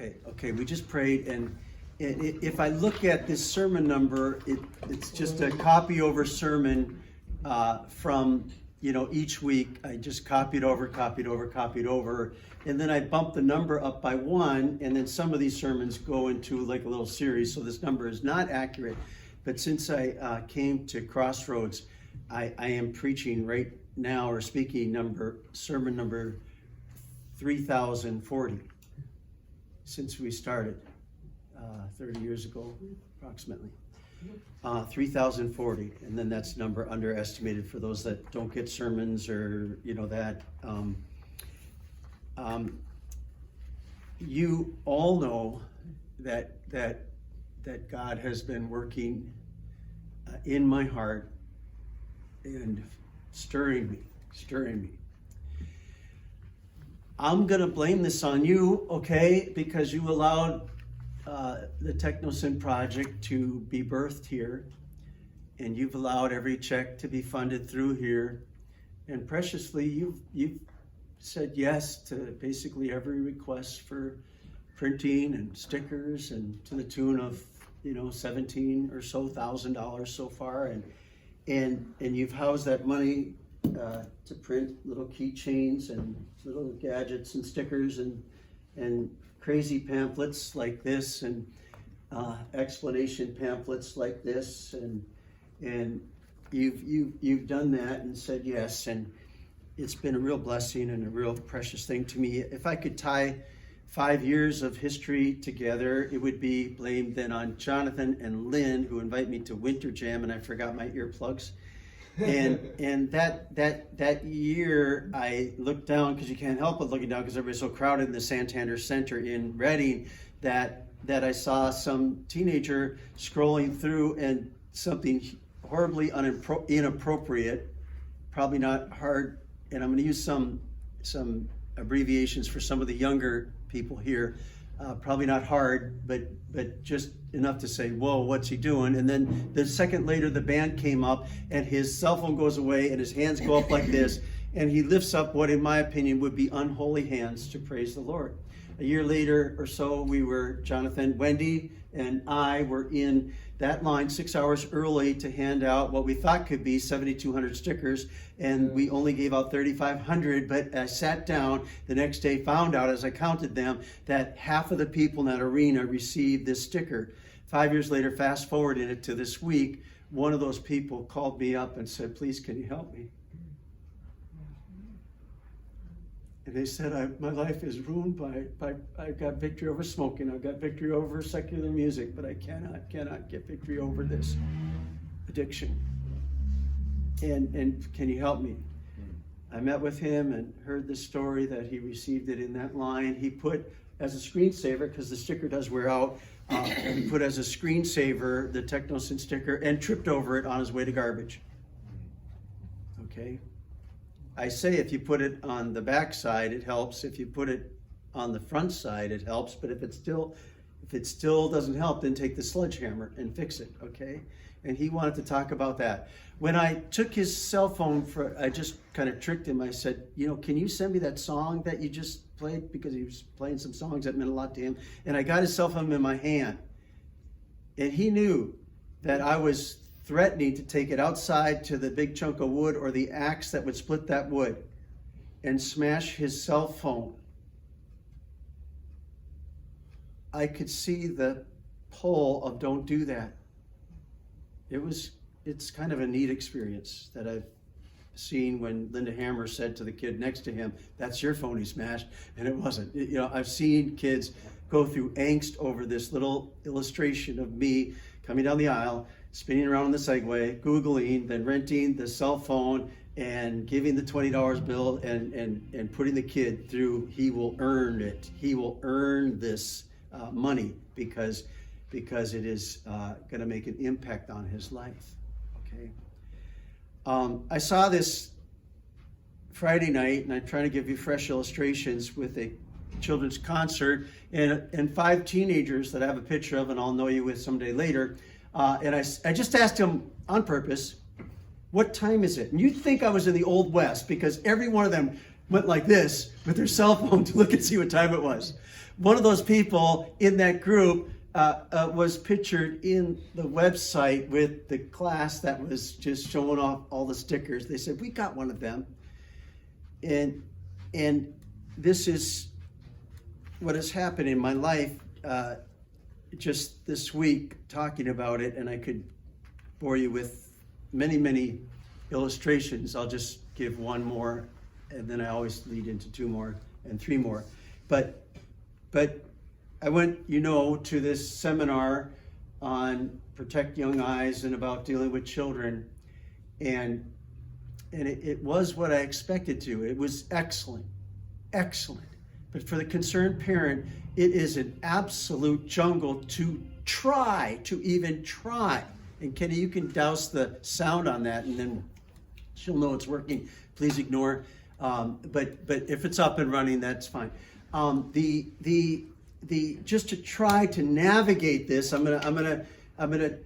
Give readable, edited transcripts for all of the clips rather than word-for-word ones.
Okay, we just prayed, and if I look at this sermon number, it's just a copy over sermon from, each week. I just copied over, and then I bumped the number up by one, and then some of these sermons go into like a little series, so this number is not accurate. But since I came to Crossroads, I am preaching right now, or speaking sermon number 3040. Since we started 30 years ago, approximately. 3040, and then that's number underestimated for those that don't get sermons or that. You all know that God has been working in my heart and stirring me. I'm going to blame this on you, okay, because you allowed the TechnoSyn project to be birthed here, and you've allowed every check to be funded through here, and preciously you've said yes to basically every request for printing and stickers, and to the tune of $17,000 or so so far, and you've housed that money to print little keychains and little gadgets and stickers and crazy pamphlets like this, and explanation pamphlets like this, and you've done that and said yes, and it's been a real blessing and a real precious thing to me. If I could tie 5 years of history together, it would be blamed then on Jonathan and Lynn, who invite me to Winter Jam, and I forgot my earplugs. And that year I looked down, because you can't help but looking down because everybody's so crowded in the Santander Center in Reading, that I saw some teenager scrolling through, and something horribly inappropriate, probably not hard, and I'm going to use some abbreviations for some of the younger people here. Probably not hard, but just enough to say, whoa, what's he doing? And then the second later, the band came up, and his cell phone goes away, and his hands go up like this, and he lifts up what, in my opinion, would be unholy hands to praise the Lord. A year later or so, Jonathan, Wendy, and I were in that line 6 hours early to hand out what we thought could be 7,200 stickers, and we only gave out 3,500, but I sat down the next day, found out as I counted them that half of the people in that arena received this sticker. 5 years later, fast forwarded it to this week, one of those people called me up and said, please, can you help me? And they said, my life is ruined by I've got victory over smoking, I've got victory over secular music, but I cannot get victory over this addiction. And can you help me? I met with him and heard the story that he received it in that line. He put as a screensaver, because the sticker does wear out, he put as a screensaver the TechnoSyn sticker and tripped over it on his way to garbage. Okay? I say if you put it on the back side, it helps. If you put it on the front side, it helps. But if it still doesn't help, then take the sledgehammer and fix it, okay? And he wanted to talk about that. When I took his cell phone I just kind of tricked him. I said, can you send me that song that you just played? Because he was playing some songs that meant a lot to him. And I got his cell phone in my hand. And he knew that I was threatening to take it outside to the big chunk of wood or the axe that would split that wood and smash his cell phone. I could see the pull of don't do that. It's kind of a neat experience that I've seen when Linda Hammer said to the kid next to him, that's your phone he smashed, and it wasn't. I've seen kids go through angst over this little illustration of me coming down the aisle, spinning around on the Segway, Googling, then renting the cell phone and giving the $20 bill and putting the kid through, he will earn it. He will earn this money because it is going to make an impact on his life. Okay. I saw this Friday night, and I'm trying to give you fresh illustrations with a children's concert, and 5 teenagers that I have a picture of, and I'll know you with someday later. And I just asked him on purpose, what time is it? And you'd think I was in the Old West, because every one of them went like this with their cell phone to look and see what time it was. one of those people in that group was pictured in the website with the class that was just showing off all the stickers. They said, we got one of them. And this is what has happened in my life just this week, talking about it, and I could bore you with many illustrations. I'll just give one more, and then I always lead into two more and three more. But I went, to this seminar on Protect Young Eyes and about dealing with children, and it was what I expected to. It was excellent. But for the concerned parent, it is an absolute jungle to even try. And Kenny, you can douse the sound on that, and then she'll know it's working. Please ignore. But if it's up and running, that's fine. Just to try to navigate this, I'm gonna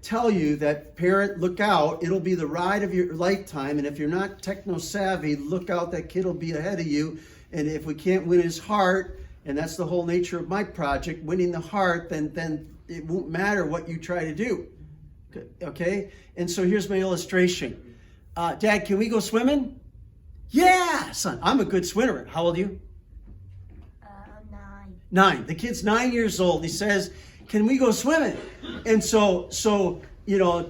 tell you that, parent, look out. It'll be the ride of your lifetime, and if you're not techno savvy, look out. That kid will be ahead of you. And if we can't win his heart, and that's the whole nature of my project, winning the heart, then it won't matter what you try to do. Okay? And so here's my illustration. Dad, can we go swimming? Yeah, son, I'm a good swimmer. How old are you? 9. 9. The kid's 9 years old. He says, can we go swimming? And so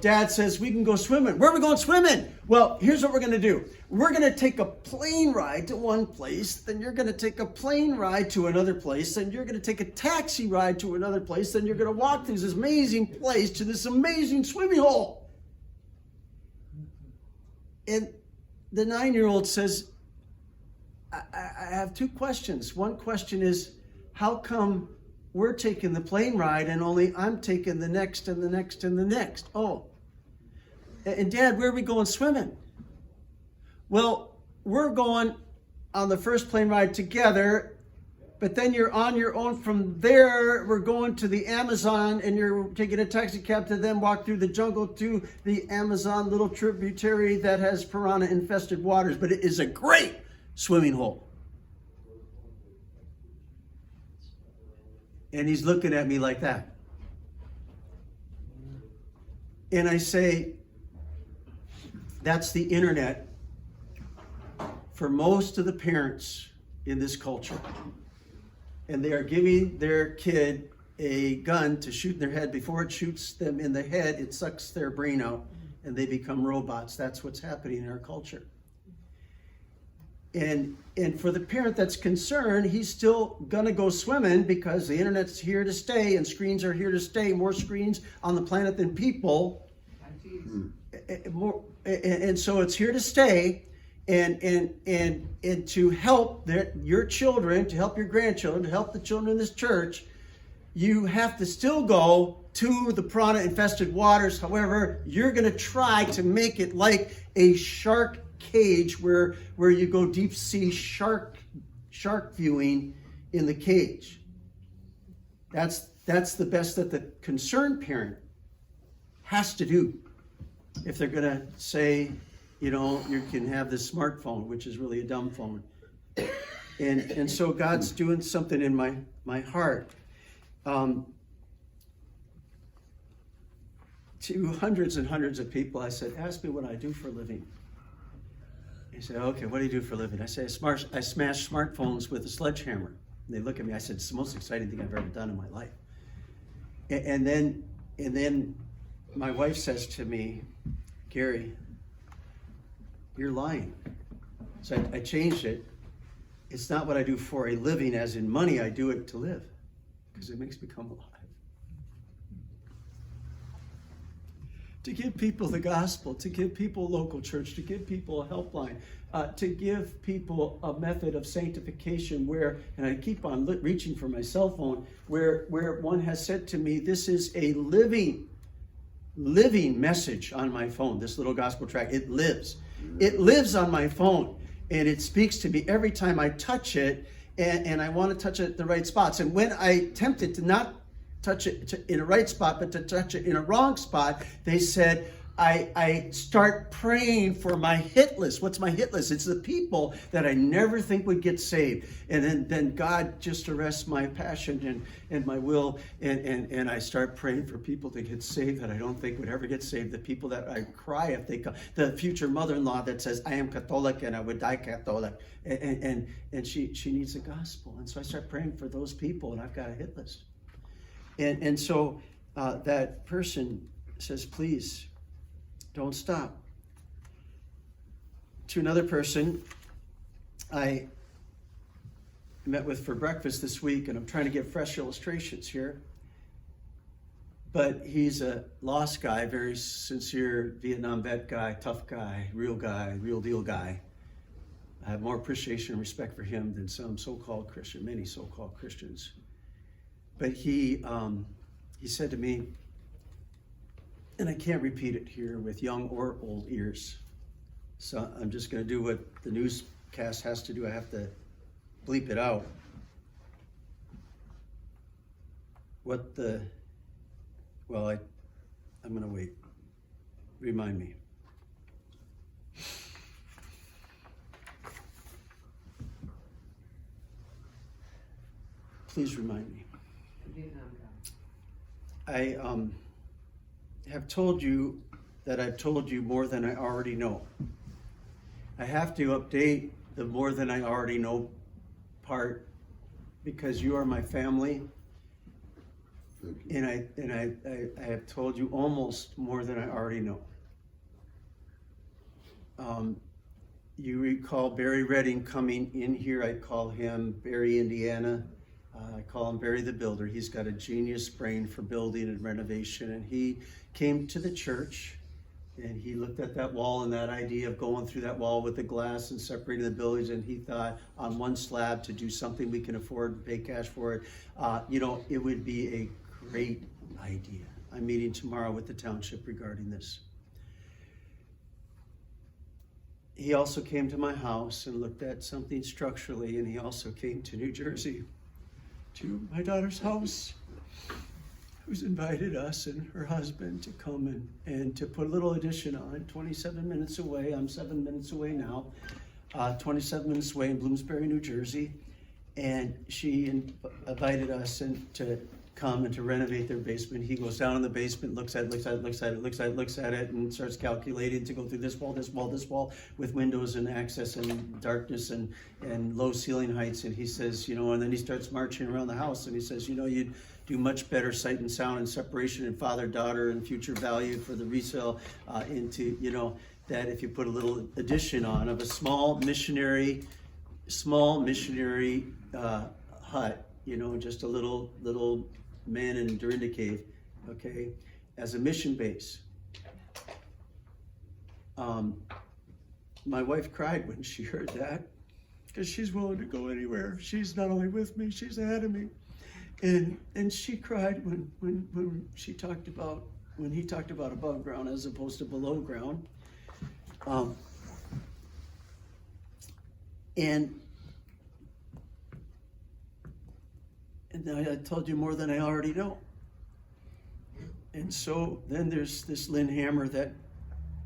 Dad says, we can go swimming. Where are we going swimming? Well, here's what we're going to do. We're going to take a plane ride to one place, then you're going to take a plane ride to another place, then you're going to take a taxi ride to another place, then you're going to walk through this amazing place to this amazing swimming hole. And the 9-year-old says, I have two questions. One question is, how come we're taking the plane ride and only I'm taking the next and the next and the next? Oh, and Dad, where are we going swimming? Well, we're going on the first plane ride together, but then you're on your own from there. We're going to the Amazon, and you're taking a taxi cab to then walk through the jungle to the Amazon little tributary that has piranha-infested waters, but it is a great swimming hole. And he's looking at me like that. And I say, that's the internet for most of the parents in this culture. And they are giving their kid a gun to shoot in their head. Before it shoots them in the head, it sucks their brain out and they become robots. That's what's happening in our culture. And for the parent that's concerned, he's still going to go swimming because the internet's here to stay and screens are here to stay. More screens on the planet than people. And so it's here to stay. And to help your children, to help your grandchildren, to help the children in this church, you have to still go to the piranha-infested waters. However, you're going to try to make it like a shark cage where you go deep sea shark viewing in the cage. That's the best that the concerned parent has to do if they're going to say, you can have this smartphone, which is really a dumb phone. And so God's doing something in my heart. To hundreds and hundreds of people, I said, ask me what I do for a living. He said, okay, what do you do for a living? I say, I smash smartphones with a sledgehammer. And they look at me, I said, it's the most exciting thing I've ever done in my life. And then my wife says to me, Gary, you're lying. So I changed it. It's not what I do for a living, as in money, I do it to live, because it makes me come alive. To give people the gospel, to give people a local church, to give people a helpline, to give people a method of sanctification where, and I keep on reaching for my cell phone, where one has said to me, this is a living message on my phone, this little gospel tract. It lives. It lives on my phone, and it speaks to me every time I touch it, and I want to touch it at the right spots. And when I tempted to not touch it in a right spot, but to touch it in a wrong spot, they said, I start praying for my hit list. What's my hit list? It's the people that I never think would get saved. And then God just arrests my passion and my will, and I start praying for people to get saved that I don't think would ever get saved. The people that I cry if they come. The future mother-in-law that says, I am Catholic and I would die Catholic. And she needs the gospel. And so I start praying for those people, and I've got a hit list. And so that person says, please, don't stop. To another person I met with for breakfast this week, and I'm trying to get fresh illustrations here, but he's a lost guy, very sincere Vietnam vet guy, tough guy, real deal guy. I have more appreciation and respect for him than some so-called Christian, many so-called Christians. But he said to me, and I can't repeat it here with young or old ears, so I'm just going to do what the newscast has to do. I have to bleep it out. I'm going to wait. Remind me. Please remind me. I have told you that I've told you more than I already know. I have to update the more than I already know part because you are my family. And I have told you almost more than I already know. You recall Barry Redding coming in here. I call him Barry, Indiana. I call him Barry the Builder. He's got a genius brain for building and renovation. And he came to the church and he looked at that wall and that idea of going through that wall with the glass and separating the buildings. And he thought on one slab to do something we can afford, pay cash for it. It would be a great idea. I'm meeting tomorrow with the township regarding this. He also came to my house and looked at something structurally, and he also came to New Jersey, to my daughter's house, who's invited us and her husband to come and to put a little addition on, 27 minutes away. I'm 7 minutes away now, 27 minutes away in Bloomsbury, New Jersey. And she invited us to come and to renovate their basement. He goes down in the basement, looks at it, and starts calculating to go through this wall with windows and access and darkness and low ceiling heights. And he says, and then he starts marching around the house and he says, you'd do much better sight and sound and separation and father-daughter and future value for the resale into, that if you put a little addition on of a small missionary hut, just a little man in Dorinda Cave, okay, as a mission base. My wife cried when she heard that because she's willing to go anywhere. She's not only with me, she's ahead of me. And she cried when he talked about above ground as opposed to below ground. And I told you more than I already know. And so then there's this Lynn Hammer that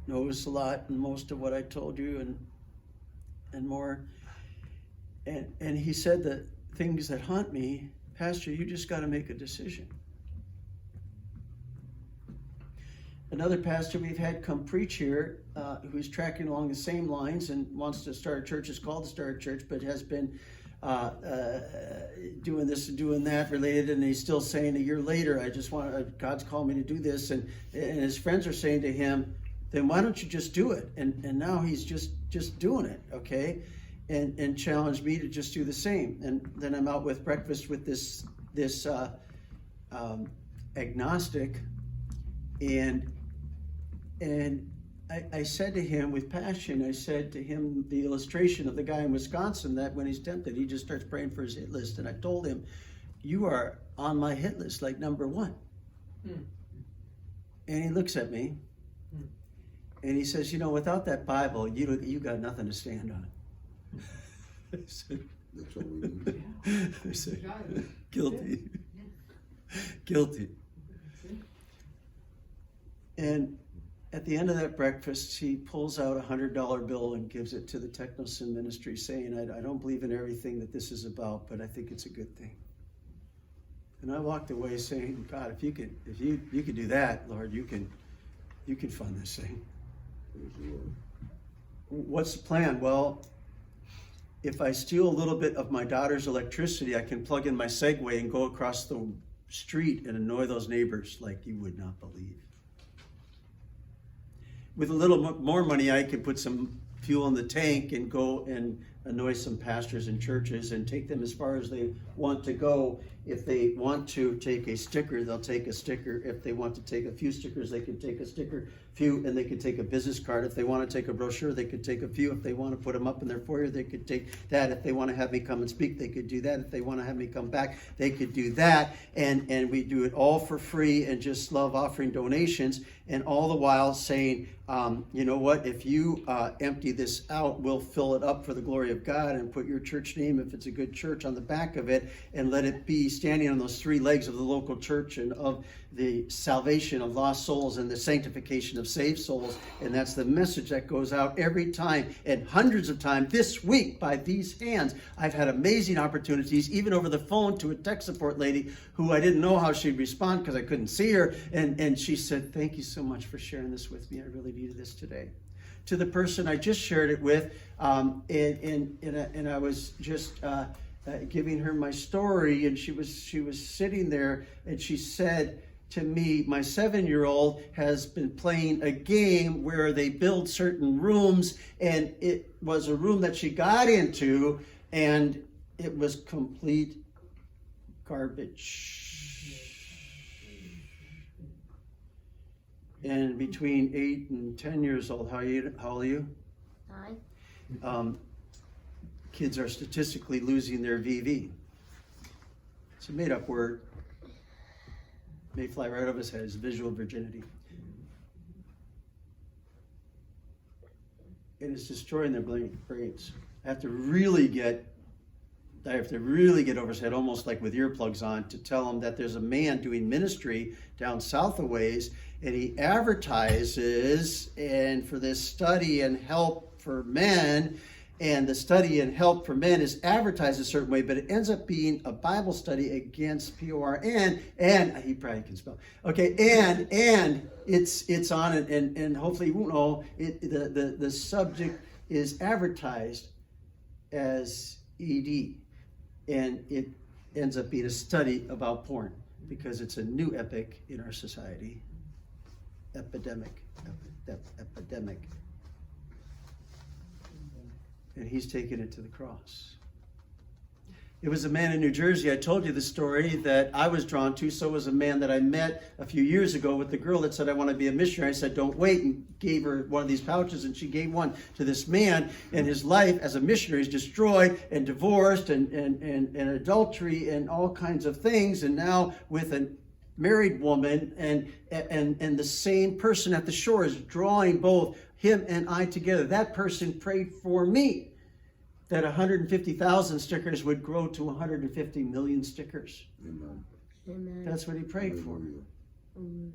knows a lot and most of what I told you and more. And he said the things that haunt me, Pastor, you just got to make a decision. Another pastor we've had come preach here, who's tracking along the same lines and wants to start a church, is called to start a church, but has been doing this and doing that related, and he's still saying a year later, God's called me to do this, and his friends are saying to him, then why don't you just do it? And now he's just doing it, okay? And challenged me to just do the same. And then I'm out with breakfast with this agnostic, and I said to him with passion, I said to him the illustration of the guy in Wisconsin that when he's tempted, he just starts praying for his hit list. And I told him, you are on my hit list, like number one. And he looks at me and he says, without that Bible, you got nothing to stand on. I said, That's all we need. I said, guilty. Guilty. And at the end of that breakfast, he pulls out a $100 bill and gives it to the Technosin ministry, saying, I don't believe in everything that this is about, but I think it's a good thing. And I walked away saying, God, if you could do that, Lord, you can fund this thing. Praise the Lord. What's the plan? Well, if I steal a little bit of my daughter's electricity, I can plug in my Segway and go across the street and annoy those neighbors like you would not believe. With a little more money, I can put some fuel in the tank and go and annoy some pastors and churches and take them as far as they want to go. If they want to take a sticker, they'll take a sticker. If they want to take a few stickers, they can take a sticker, few, and they can take a business card. If they want to take a brochure, they could take a few. If they want to put them up in their foyer, they could take that. If they want to have me come and speak, they could do that. If they want to have me come back, they could do that. And we do it all for free and just love offering donations, and all the while saying, you know what, if you empty this out, we'll fill it up for the glory of God, and put your church name, if it's a good church, on the back of it, and let it be standing on those three legs of the local church and of the salvation of lost souls and the sanctification of saved souls. And that's the message that goes out every time, and hundreds of times this week by these hands. I've had amazing opportunities, even over the phone, to a tech support lady who I didn't know how she'd respond because I couldn't see her, and she said, thank you so much for sharing this with me. I really needed this today. To the person I just shared it with, and I was just giving her my story, and she was sitting there, and she said to me, my 7-year-old has been playing a game where they build certain rooms, and it was a room that she got into, and it was complete garbage. And between 8 and 10 years old, how old are you? 9. Kids are statistically losing their VV. It's a made-up word. May fly right over his head. It's visual virginity. And it's destroying their brains. I have to really get over his head, almost like with earplugs on, to tell him that there's a man doing ministry down south a ways, and he advertises and for this study and help for men, and the study and help for men is advertised a certain way, but it ends up being a Bible study against PORN, and he probably can spell. Okay, and it's on it, and hopefully you won't know it. The subject is advertised as ED, and it ends up being a study about porn because it's a new epic in our society. Epidemic. And he's taken it to the cross. It was a man in New Jersey, I told you the story, that I was drawn to. So was a man that I met a few years ago with the girl that said, I want to be a missionary. I said, don't wait, and gave her one of these pouches, and she gave one to this man, and his life as a missionary is destroyed and divorced and adultery and all kinds of things. And now with a married woman, and the same person at the shore is drawing both him and I together. That person prayed for me that 150,000 stickers would grow to 150 million stickers. Amen. Amen. That's what he prayed for. Hallelujah. Amen.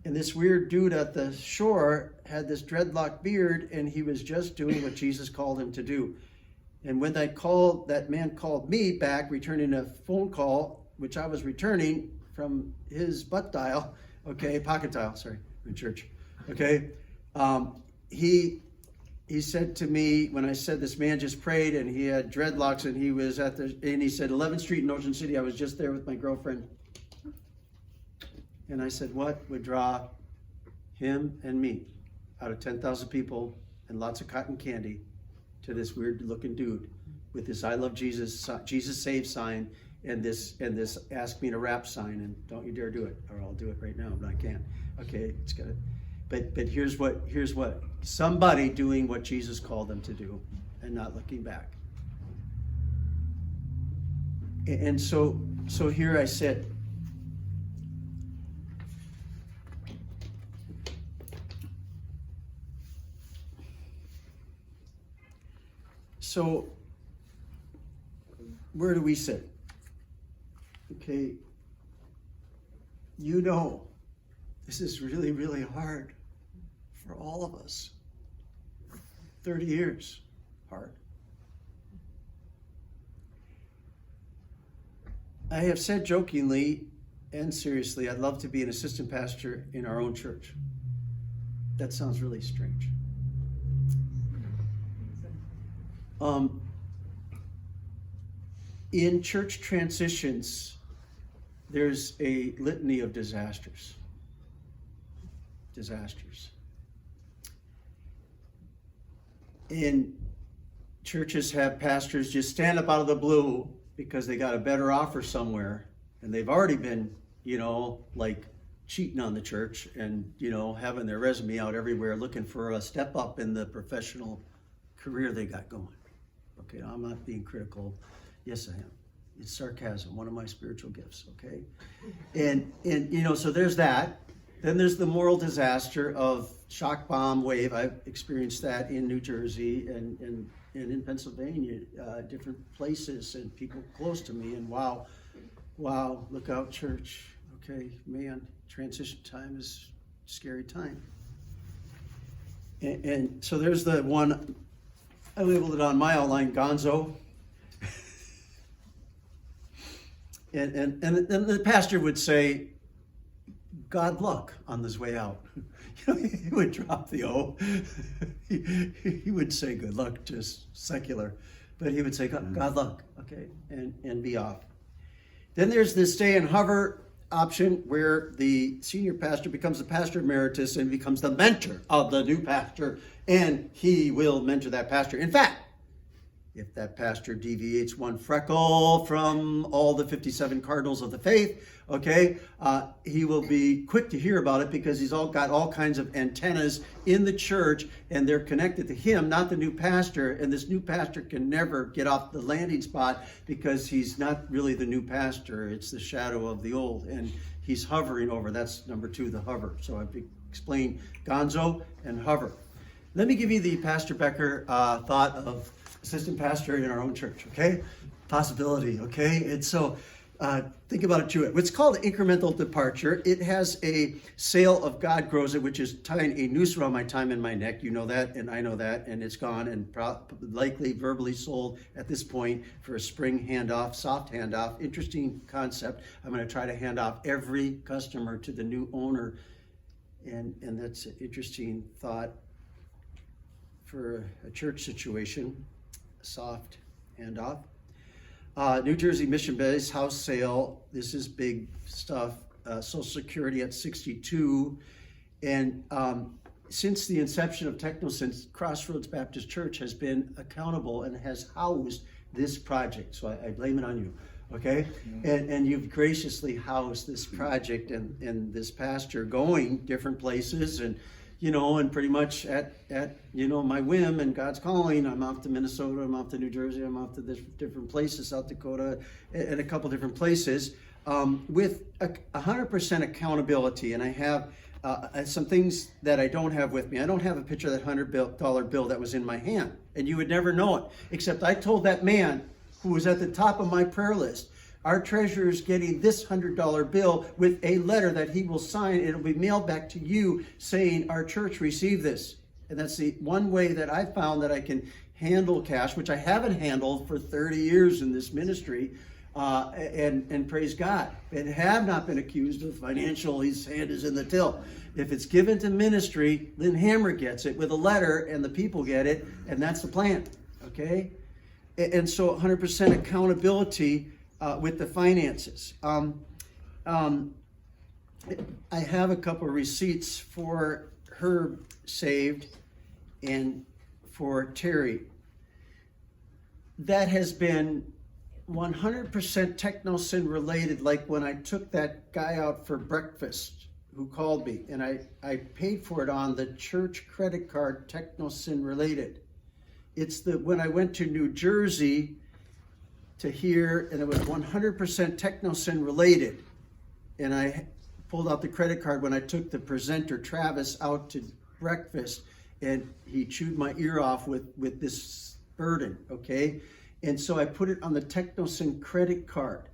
And this weird dude at the shore had this dreadlock beard, and he was just doing what Jesus called him to do. And when that man called me back, returning a phone call, which I was returning from his pocket dial, sorry, in church. Okay. He said to me, when I said this man just prayed and he had dreadlocks and he was and he said 11th Street in Ocean City, I was just there with my girlfriend. And I said, what would draw him and me out of 10,000 people and lots of cotton candy to this weird looking dude with this I love Jesus, Jesus save sign, and this ask me to rap sign, and don't you dare do it, or I'll do it right now, but I can't. Okay, it's got to. But here's what somebody doing what Jesus called them to do and not looking back. And so here I sit. So where do we sit? Okay, you know This is really, really hard for all of us. 30 years, hard. I have said jokingly and seriously, I'd love to be an assistant pastor in our own church. That sounds really strange. In church transitions, there's a litany of disasters. And churches have pastors just stand up out of the blue because they got a better offer somewhere, and they've already been, like cheating on the church and, having their resume out everywhere looking for a step up in the professional career they got going. Okay, I'm not being critical. Yes, I am. It's sarcasm, one of my spiritual gifts, okay? And so there's that. Then there's the moral disaster of shock bomb wave. I've experienced that in New Jersey and in Pennsylvania, different places and people close to me. And wow, look out, church. Okay, man, transition time is a scary time. And so there's the one, I labeled it on my outline, Gonzo. And the pastor would say, God luck on this way out. He would drop the O. He would say good luck, just secular. But he would say God luck, okay, and be off. Then there's the stay and hover option where the senior pastor becomes the pastor emeritus and becomes the mentor of the new pastor, and he will mentor that pastor. In fact, if that pastor deviates one freckle from all the 57 cardinals of the faith, okay, he will be quick to hear about it because he's got all kinds of antennas in the church and they're connected to him, not the new pastor. And this new pastor can never get off the landing spot because he's not really the new pastor. It's the shadow of the old. And he's hovering over. That's number 2, the hover. So I've explained Gonzo and hover. Let me give you the Pastor Becker thought of assistant pastor in our own church, okay? Possibility, okay? And so think about it too. It's called incremental departure. It has a sale of God grows it, which is tying a noose around my time and my neck. You know that, and I know that, and it's gone and likely verbally sold at this point for a spring handoff, soft handoff. Interesting concept. I'm going to try to hand off every customer to the new owner, and that's an interesting thought for a church situation. Soft handoff. New Jersey Mission Base house sale. This is big stuff. Social Security at 62. And since the inception of TechnoSense, Crossroads Baptist Church has been accountable and has housed this project. So I blame it on you, okay? And you've graciously housed this project and this pastor going different places and and pretty much at my whim and God's calling. I'm off to Minnesota, I'm off to New Jersey, I'm off to different places, South Dakota, and a couple different places, with 100% accountability. And I have some things that I don't have with me. I don't have a picture of that $100 bill that was in my hand, and you would never know it, except I told that man who was at the top of my prayer list, our treasurer is getting this $100 bill with a letter that he will sign. It'll be mailed back to you saying our church received this. And that's the one way that I found that I can handle cash, which I haven't handled for 30 years in this ministry, and praise God. And have not been accused of financial, his hand is in the till. If it's given to ministry, Lynn Hammer gets it with a letter and the people get it, and that's the plan, okay? And so 100% accountability with the finances. I have a couple of receipts for Herb saved and for Terry. That has been 100% TechnoSyn related, like when I took that guy out for breakfast who called me, and I paid for it on the church credit card, TechnoSyn related. It's when I went to New Jersey to here, and it was 100% TechnoSyn related. And I pulled out the credit card when I took the presenter, Travis, out to breakfast, and he chewed my ear off with this burden, okay? And so I put it on the TechnoSyn credit card.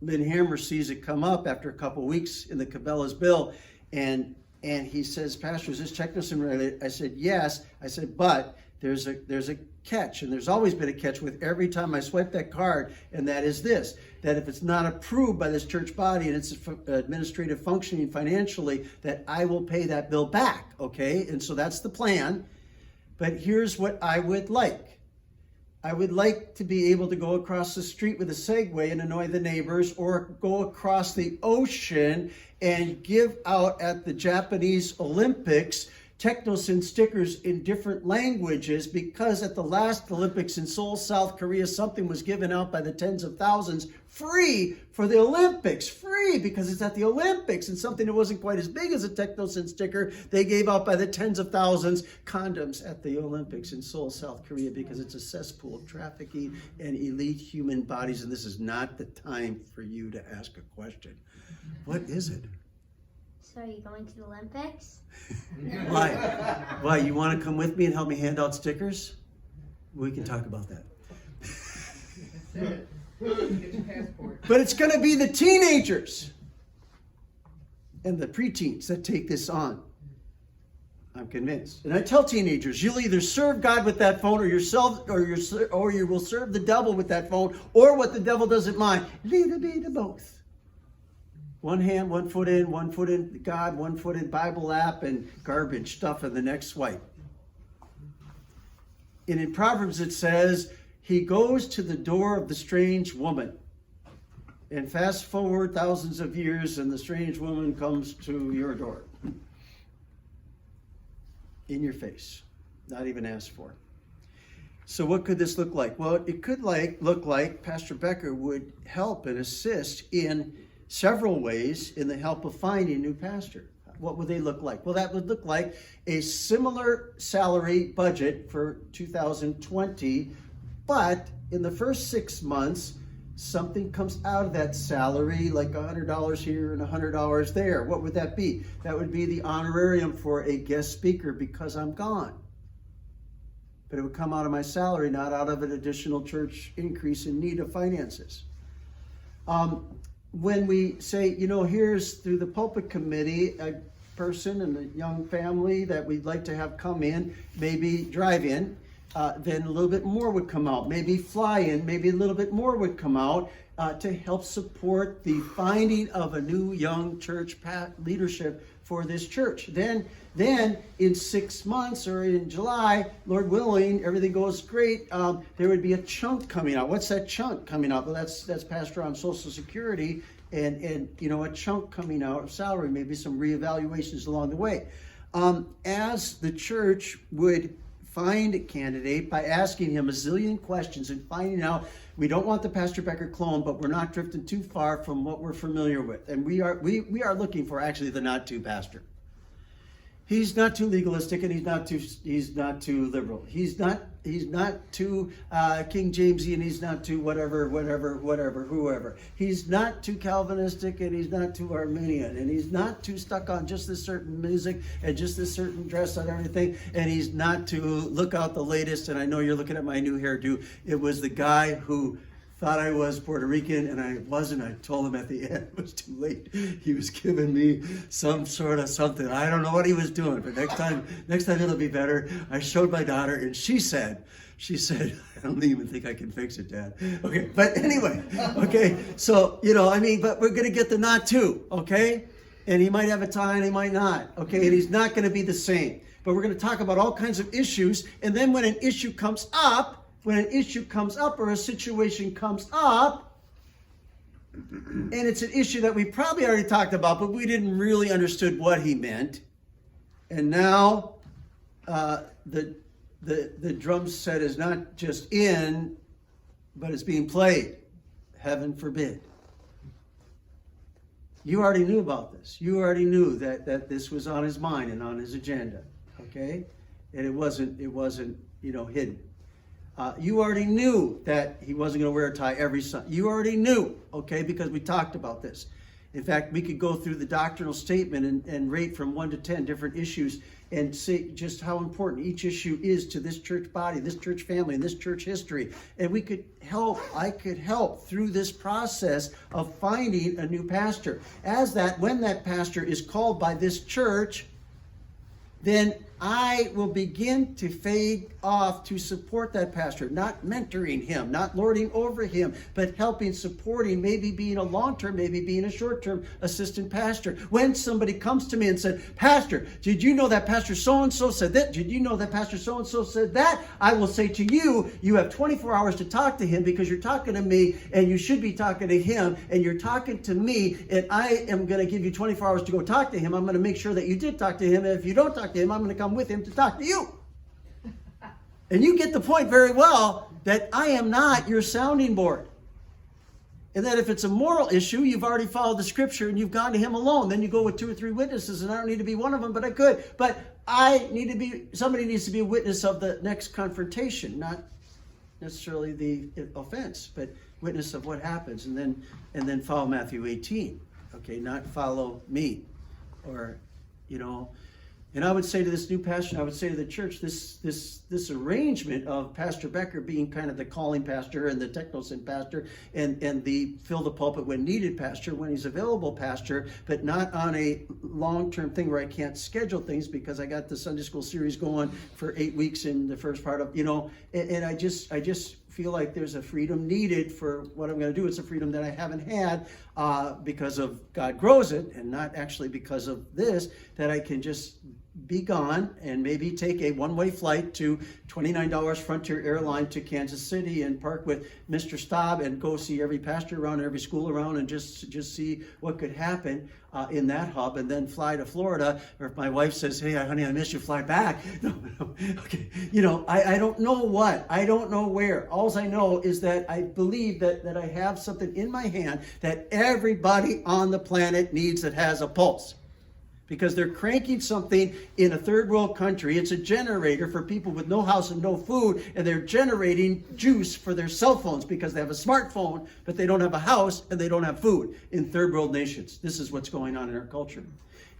Lynn Hammer sees it come up after a couple weeks in the Cabela's bill, And he says, Pastor, is this technosim related? I said, yes. I said, but there's a catch, and there's always been a catch with every time I swipe that card, and that is this, that if it's not approved by this church body and it's administrative functioning financially, that I will pay that bill back, okay? And so that's the plan. But here's what I would like. I would like to be able to go across the street with a Segway and annoy the neighbors, or go across the ocean and give out at the Japanese Olympics technosin stickers in different languages, because at the last Olympics in Seoul, South Korea, something was given out by the tens of thousands free for the Olympics, free because it's at the Olympics, and something that wasn't quite as big as a technosin sticker, they gave out by the tens of thousands condoms at the Olympics in Seoul, South Korea, because it's a cesspool of trafficking and elite human bodies. And this is not the time for you to ask a question. What is it? So are you going to the Olympics? Why? Why? You want to come with me and help me hand out stickers? We can talk about that. But it's going to be the teenagers and the preteens that take this on. I'm convinced. And I tell teenagers, you'll either serve God with that phone, or you will serve the devil with that phone, or what the devil doesn't mind. Little bit of both. One hand, 1 foot in God, 1 foot in Bible app and garbage stuff in the next swipe. And in Proverbs it says, he goes to the door of the strange woman. And fast forward thousands of years, and the strange woman comes to your door. In your face. Not even asked for. So what could this look like? Well, it could look like Pastor Becker would help and assist in several ways in the help of finding a new pastor. What would they look like? Well, that would look like a similar salary budget for 2020, but in the first 6 months, something comes out of that salary, like $100 here and $100 there. What would that be? That would be the honorarium for a guest speaker because I'm gone. But it would come out of my salary, not out of an additional church increase in need of finances. When we say, here's through the pulpit committee, a person and a young family that we'd like to have come in, maybe drive in, then a little bit more would come out. Maybe fly in, maybe a little bit more would come out to help support the finding of a new young church leadership for this church. Then in 6 months or in July, Lord willing, everything goes great, there would be a chunk coming out. What's that chunk coming out? Well, that's pastor on Social Security and a chunk coming out of salary, maybe some reevaluations along the way. As the church would find a candidate by asking him a zillion questions and finding out, we don't want the Pastor Becker clone, but we're not drifting too far from what we're familiar with. And we are looking for actually the not too pastor. He's not too legalistic, and he's not too liberal. He's not too King Jamesy, and he's not too whoever. He's not too Calvinistic, and he's not too Arminian, and he's not too stuck on just this certain music and just this certain dress and everything, and he's not to look out the latest. And I know you're looking at my new hairdo. It was the guy who thought I was Puerto Rican, and I wasn't. I told him at the end it was too late. He was giving me some sort of something. I don't know what he was doing, but next time it'll be better. I showed my daughter, and she said, I don't even think I can fix it, Dad. Okay, but anyway, okay, so, but we're going to get the not to, okay? And he might have a tie, and he might not, okay? And he's not going to be the same. But we're going to talk about all kinds of issues, and then when an issue comes up or a situation comes up, and it's an issue that we probably already talked about, but we didn't really understood what he meant. And now the drum set is not just in, but it's being played. Heaven forbid. You already knew about this. You already knew that this was on his mind and on his agenda. Okay? And it wasn't hidden. You already knew that he wasn't going to wear a tie every Sunday. You already knew, okay, because we talked about this. In fact, we could go through the doctrinal statement and rate from 1 to 10 different issues and see just how important each issue is to this church body, this church family, and this church history. And I could help through this process of finding a new pastor. When that pastor is called by this church, then I will begin to fade off to support that pastor, not mentoring him, not lording over him, but helping, supporting, maybe being a long-term, maybe being a short-term assistant pastor. When somebody comes to me and said, Pastor, did you know that Pastor so-and-so said that? Did you know that Pastor so-and-so said that? I will say to you, you have 24 hours to talk to him because you're talking to me and you should be talking to him and you're talking to me and I am going to give you 24 hours to go talk to him. I'm going to make sure that you did talk to him. And if you don't talk to him, I'm going to come with him to talk to you. And you get the point very well that I am not your sounding board. And that if it's a moral issue, you've already followed the scripture and you've gone to him alone. Then you go with 2 or 3 witnesses, and I don't need to be one of them, but I could. But somebody needs to be a witness of the next confrontation, not necessarily the offense, but witness of what happens. And then follow Matthew 18. Okay, not follow me. Or, and I would say to this new pastor, I would say to the church, this arrangement of Pastor Becker being kind of the calling pastor and the techno-sin pastor and the fill the pulpit when needed pastor, when he's available pastor, but not on a long-term thing where I can't schedule things because I got the Sunday school series going for 8 weeks in the first part of, and I just feel like there's a freedom needed for what I'm going to do. It's a freedom that I haven't had because of God grows it and not actually because of this, that I can just be gone and maybe take a one-way flight to $29 Frontier Airline to Kansas City and park with Mr. Staub and go see every pastor around, every school around, and just see what could happen in that hub, and then fly to Florida. Or if my wife says, hey, honey, I miss you, fly back. No, okay. I don't know what. I don't know where. All I know is that I believe that I have something in my hand that everybody on the planet needs that has a pulse. Because they're cranking something in a third world country. It's a generator for people with no house and no food, and they're generating juice for their cell phones because they have a smartphone, but they don't have a house and they don't have food in third world nations. This is what's going on in our culture.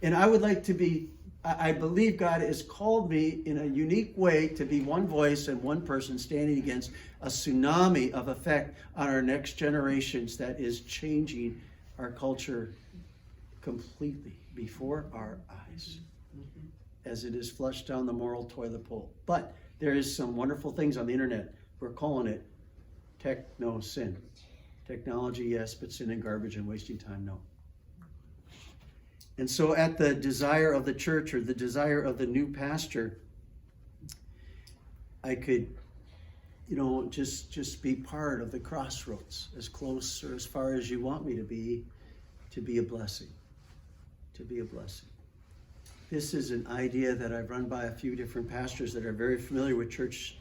And I would like to I believe God has called me in a unique way to be one voice and one person standing against a tsunami of effect on our next generations that is changing our culture completely before our eyes as it is flushed down the moral toilet bowl. But there is some wonderful things on the internet. We're calling it techno-sin. Technology, yes, but sin and garbage and wasting time, no. And so at the desire of the church or the desire of the new pastor, I could, just be part of the crossroads, as close or as far as you want me to be a blessing. To be a blessing. This is an idea that I've run by a few different pastors that are very familiar with church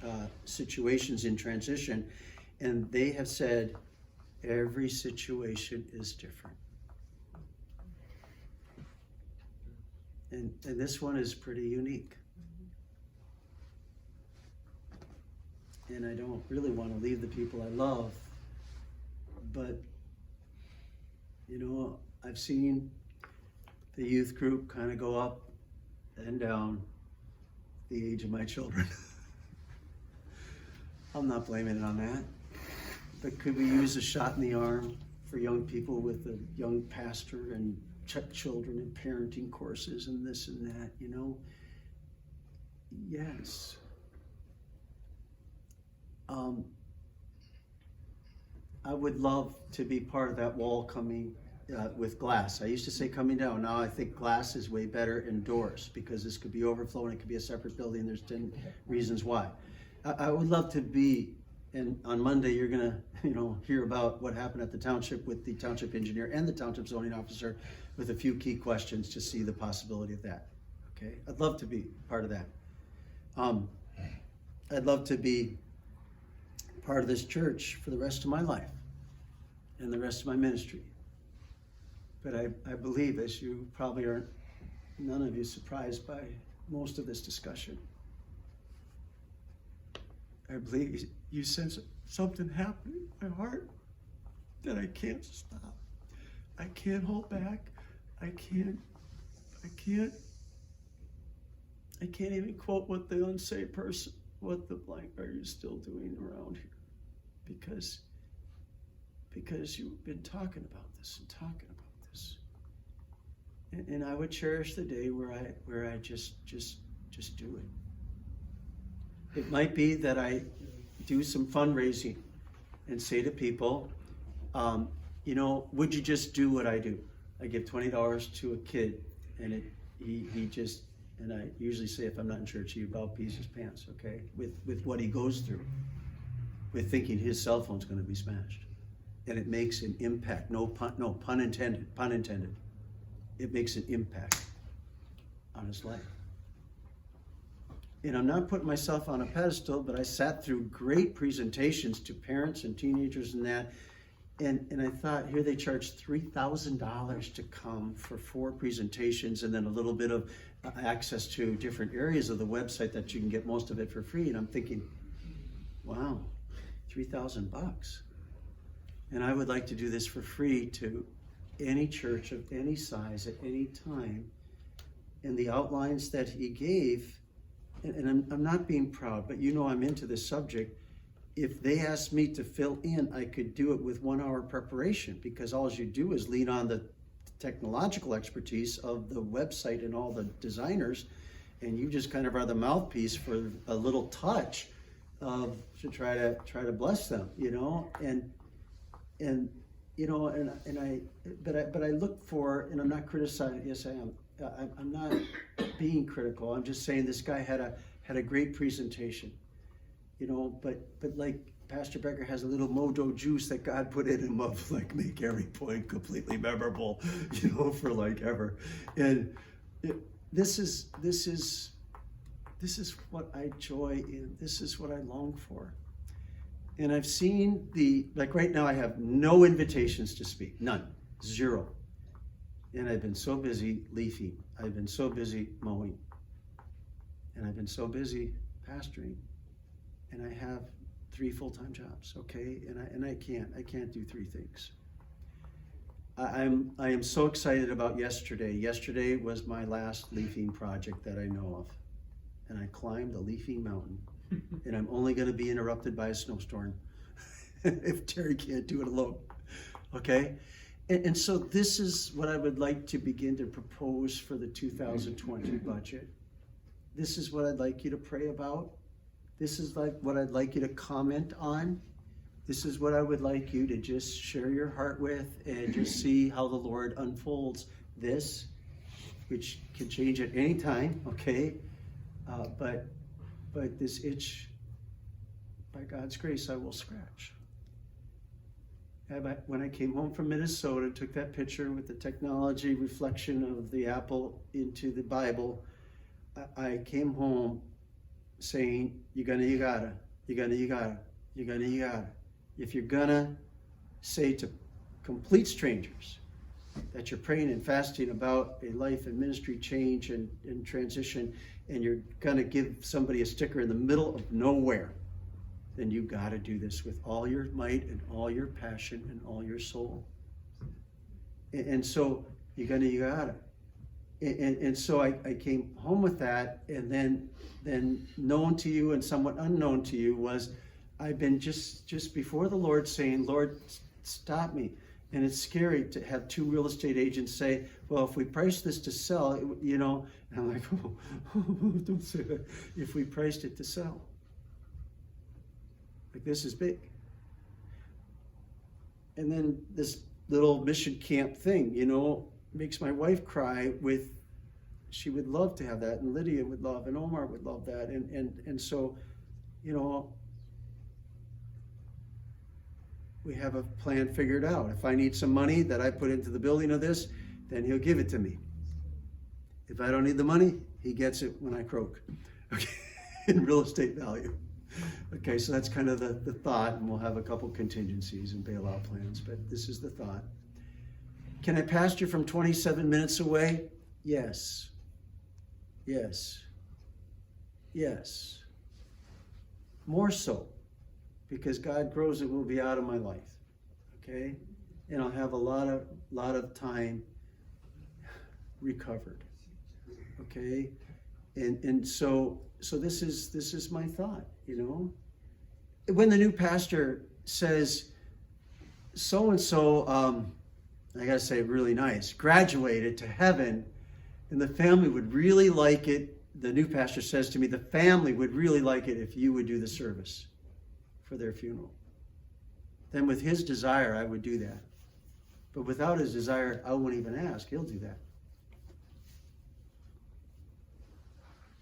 situations in transition, and they have said every situation is different. And this one is pretty unique. And I don't really want to leave the people I love, but, I've seen the youth group kind of go up and down the age of my children. I'm not blaming it on that. But could we use a shot in the arm for young people with a young pastor and children and parenting courses and this and that, Yes. I would love to be part of that wall coming with glass. I used to say coming down. Now I think glass is way better indoors because this could be overflowing. It could be a separate building. There's 10 reasons why. I would love to be, and on Monday you're going to, hear about what happened at the township with the township engineer and the township zoning officer with a few key questions to see the possibility of that. Okay, I'd love to be part of that. I'd love to be part of this church for the rest of my life and the rest of my ministry. But I believe, as you probably aren't, none of you surprised by most of this discussion, I believe you sense something happening in my heart that I can't stop. I can't hold back. I can't even quote what the unsaved person, what the blank are you still doing around here? Because you've been talking about this and talking about this. And I would cherish the day where I just do it. It might be that I do some fundraising and say to people, would you just do what I do? I give $20 to a kid, and and I usually say, if I'm not in church, he about pees his pants, okay? With what he goes through, with thinking his cell phone's going to be smashed, and it makes an impact. No pun intended. It makes an impact on his life. And I'm not putting myself on a pedestal, but I sat through great presentations to parents and teenagers and that. And I thought, here they charge $3,000 to come for 4 presentations and then a little bit of access to different areas of the website that you can get most of it for free. And I'm thinking, wow, $3,000. And I would like to do this for free to any church of any size at any time. And the outlines that he gave, and I'm not being proud, but I'm into this subject. If they asked me to fill in, I could do it with 1 hour preparation, because all you do is lean on the technological expertise of the website and all the designers, and you just kind of are the mouthpiece for a little touch of to try to bless them, but I look for, and I'm not criticizing. Yes, I am. I'm not being critical. I'm just saying this guy had a great presentation. But like Pastor Becker has a little mojo juice that God put in him of like make every point completely memorable, for like ever. And this is what I joy in. This is what I long for. And I've seen right now I have no invitations to speak, none, 0. And I've been so busy leafing. I've been so busy mowing. And I've been so busy pastoring. And I have 3 full-time jobs, okay? And I can't do 3 things. I am so excited about yesterday. Yesterday was my last leafing project that I know of. And I climbed the leafing mountain. And I'm only going to be interrupted by a snowstorm if Terry can't do it alone, okay? And so this is what I would like to begin to propose for the 2020 budget. This is what I'd like you to pray about. This is what I'd like you to comment on. This is what I would like you to just share your heart with and just see how the Lord unfolds this, which can change at any time, okay? But this itch, by God's grace, I will scratch. When I came home from Minnesota, took that picture with the technology reflection of the apple into the Bible, I came home saying, you gotta. If you're gonna say to complete strangers that you're praying and fasting about a life and ministry change and transition, and you're gonna give somebody a sticker in the middle of nowhere, then you gotta do this with all your might and all your passion and all your soul. And so you gotta. And so I came home with that, and then known to you and somewhat unknown to you was I've been just before the Lord saying, Lord, stop me. And it's scary to have 2 real estate agents say, well, if we price this to sell, and I'm like, oh, don't say that. If we priced it to sell. Like, this is big. And then this little mission camp thing, makes my wife cry she would love to have that, and Lydia would love, and Omar would love that. And so, we have a plan figured out. If I need some money that I put into the building of this, then he'll give it to me. If I don't need the money, he gets it when I croak, okay, in real estate value. Okay, so that's kind of the thought, and we'll have a couple contingencies and bailout plans, but this is the thought. Can I pastor from 27 minutes away? Yes. More so, because God grows it will be out of my life, okay? and I'll have a lot of time recovered. Okay, and so this is my thought. You know, when the new pastor says so and so, I gotta say really nice, graduated to heaven, and the family would really like it. The new pastor says to me, the family would really like it if you would do the service for their funeral. Then with his desire, I would do that. But without his desire, I wouldn't even ask. He'll do that.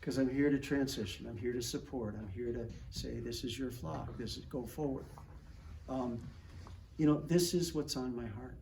Because I'm here to transition. I'm here to support. I'm here to say, this is your flock. This is go forward. You know, this is what's on my heart.